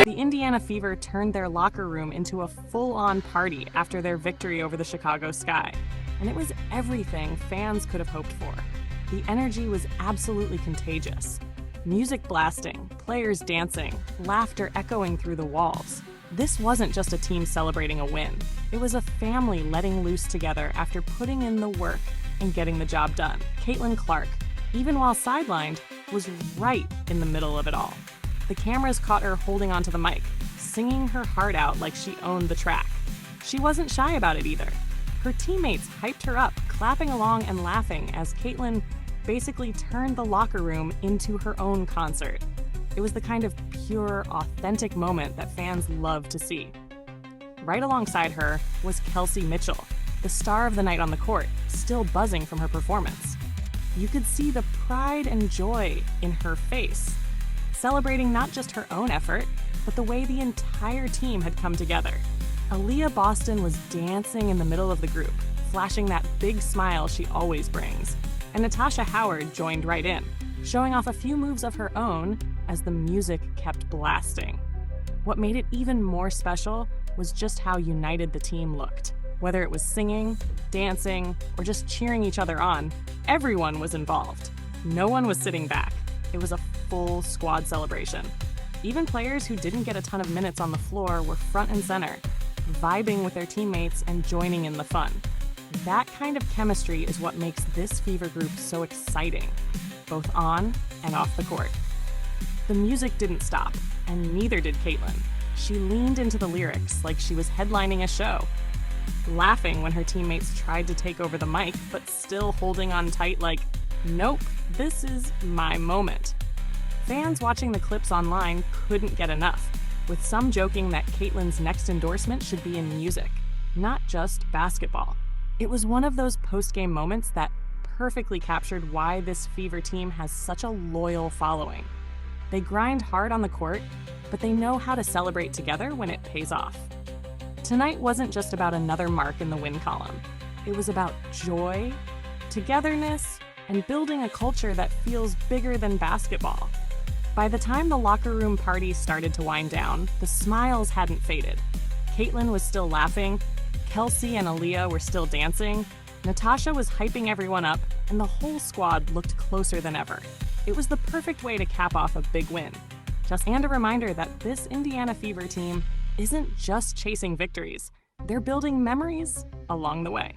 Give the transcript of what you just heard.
The Indiana Fever turned their locker room into a full-on party after their victory over the Chicago Sky, and it was everything fans could have hoped for. The energy was absolutely contagious. Music blasting, players dancing, laughter echoing through the walls. This wasn't just a team celebrating a win. It was a family letting loose together after putting in the work and getting the job done. Caitlin Clark, even while sidelined, was right in the middle of it all. The cameras caught her holding onto the mic, singing her heart out like she owned the track. She wasn't shy about it either. Her teammates hyped her up, clapping along and laughing as Caitlin basically turned the locker room into her own concert. It was the kind of pure, authentic moment that fans love to see. Right alongside her was Kelsey Mitchell, the star of the night on the court, still buzzing from her performance. You could see the pride and joy in her face, celebrating not just her own effort, but the way the entire team had come together. Aaliyah Boston was dancing in the middle of the group, flashing that big smile she always brings. And Natasha Howard joined right in, showing off a few moves of her own as the music kept blasting. What made it even more special was just how united the team looked. Whether it was singing, dancing, or just cheering each other on, everyone was involved. No one was sitting back. It was a full squad celebration. Even players who didn't get a ton of minutes on the floor were front and center, vibing with their teammates and joining in the fun. That kind of chemistry is what makes this Fever group so exciting, both on and off the court. The music didn't stop, and neither did Caitlin. She leaned into the lyrics like she was headlining a show, laughing when her teammates tried to take over the mic, but still holding on tight like, nope, this is my moment. Fans watching the clips online couldn't get enough, with some joking that Caitlin's next endorsement should be in music, not just basketball. It was one of those post-game moments that perfectly captured why this Fever team has such a loyal following. They grind hard on the court, but they know how to celebrate together when it pays off. Tonight wasn't just about another mark in the win column. It was about joy, togetherness, and building a culture that feels bigger than basketball. By the time the locker room party started to wind down, the smiles hadn't faded. Caitlin was still laughing, Kelsey and Aaliyah were still dancing, Natasha was hyping everyone up, and the whole squad looked closer than ever. It was the perfect way to cap off a big win. And a reminder that this Indiana Fever team isn't just chasing victories, they're building memories along the way.